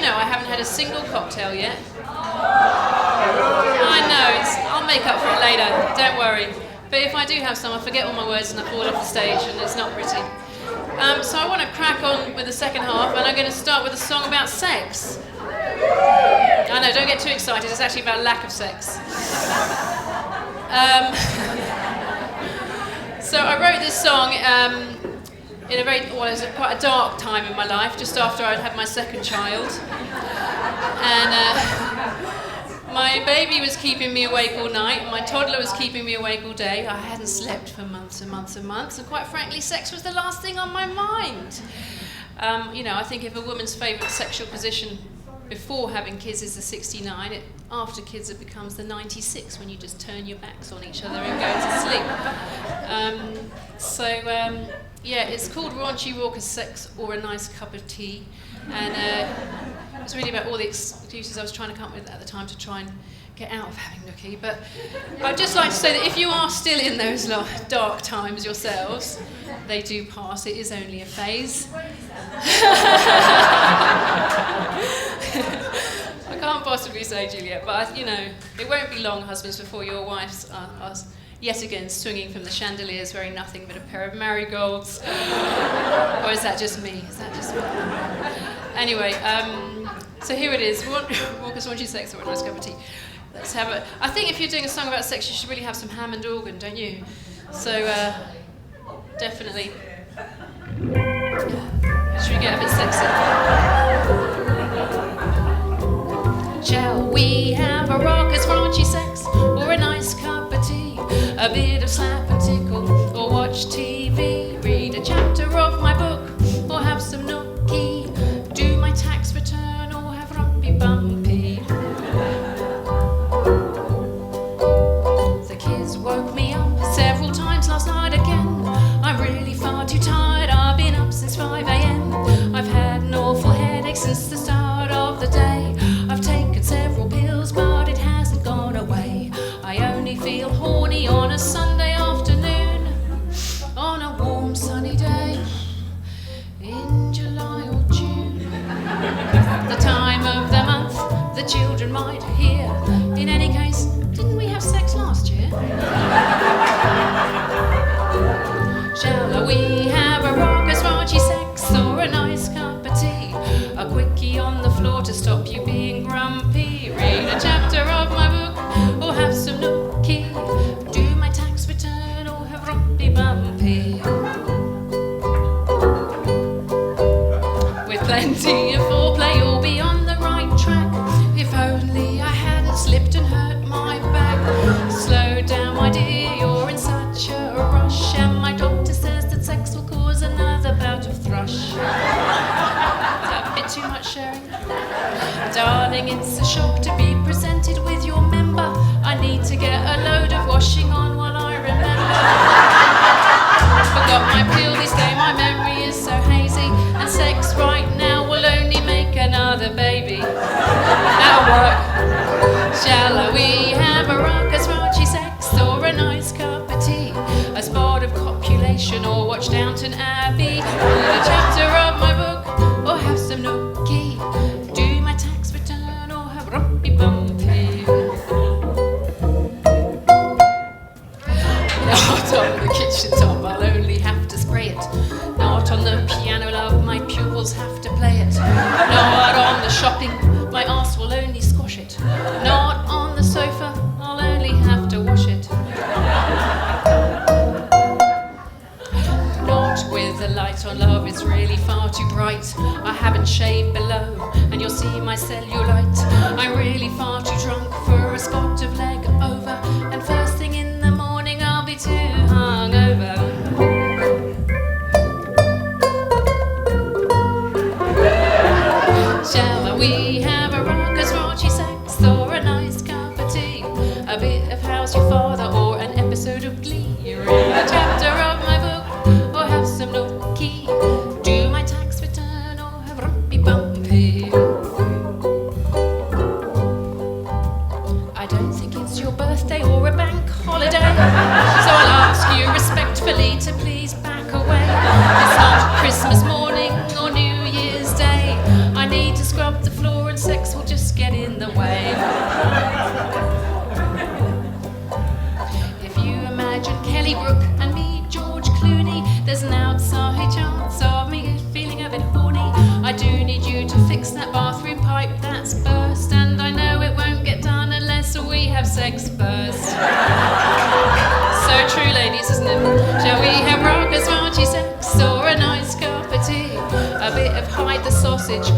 know I haven't had a single cocktail yet. I know, I'll make up for it later, don't worry. But if I do have some, I forget all my words and I fall off the stage and it's not pretty. So I want to crack on with the second half, and I'm going to start with a song about sex. I know, don't get too excited, it's actually about lack of sex. So I wrote this song in a it was quite a dark time in my life, just after I'd had my second child. And my baby was keeping me awake all night, my toddler was keeping me awake all day. I hadn't slept for months and months and months, and quite frankly, sex was the last thing on my mind. I think if a woman's favourite sexual position before having kids is the 69, after kids it becomes the 96, when you just turn your backs on each other and go to sleep. It's called Raunchy, Raucous Sex or a Nice Cup of Tea, and it's really about all the excuses I was trying to come up with at the time to try and get out of having nookie. But I'd just like to say that if you are still in those dark times yourselves, they do pass, it is only a phase. I can't possibly say, Juliet, but it won't be long, husbands, before your wives are yet again swinging from the chandeliers wearing nothing but a pair of marigolds. Or is that just me? Anyway, so here it is. Raucous, Raunchy Sex or a Nice Cup of Tea. Let's have it. I think if you're doing a song about sex, you should really have some Hammond organ, don't you? So, definitely. Should we get a bit sexy? Shall we have a raucous, raunchy sex or a nice cup of tea? A bit of slap and tickle, or watch TV, read a chapter of my book, or have some nookie, do my tax return, or have rumpy bumpy. The kids woke me up several times last night again. I'm really far too tired, I've been up since 5 a.m. I've had an awful headache since the start of the day. I've taken several pills, but it hasn't gone away. I only feel horny on a Sunday afternoon, on a warm sunny day in July or June. The time of the month the children might hear. In any case, didn't we have sex last year? Shall we have a raucous, raunchy sex or a nice cup of tea? A quickie on the floor to stop you being grumpy. Read a chapter of my book or have some nookie. Do my tax return or have rumpy bumpy. With plenty of foreplay, you'll be on the right track. If only I hadn't slipped and hurt my back. Slow down, my dear, you're in such a rush, and my doctor says that sex will cause another bout of thrush. Is that a bit too much sharing? Darling, it's a shock to be presented with your member. I need to get a load of washing on while I remember. Forgot my pill this day, my memory is so hazy, and sex right now will only make another baby. That'll work. Shall we have a raucous, raunchy sex or a nice cup of tea? A spot of copulation or watch Downton Abbey? Read a chapter of my book or have some nookie. Do my tax return or have rumpy bumpy. Not on the kitchen top, I'll only have to spray it. Not on the piano, love, my pupils have to play it. Not on the shopping, my arse will only squash it. Not on the sofa, I'll only have to wash it. Not with the light on, love, it's really far too bright. I haven't shaved below, and you'll see my cellulite. I'm really far too drunk for a spot of leg over, and first thing in the morning I'll be too hungover. Shall we have a raucous, raunchy sex or a nice cup of tea? A bit of How's Your Father or an episode of Glee? Read a chapter of my book or have some nookie. Do my tax return or have rumpy bumpy. I don't think it's your birthday or a bank holiday, so I'll ask you respectfully to please back away. It's not Christmas morning or New Year's Day. I need to scrub the floor and sex will just get in the way. If you imagine Kelly Brook and me, George Clooney, there's an outside chance of me feeling a bit horny. I do need you to fix that bathroom pipe that's burst, and I know it won't get done unless we have sex first. So true, ladies, isn't it? Shall we have Raucous, Raunchy sex, or a nice cup of tea? A bit of hide the sausage,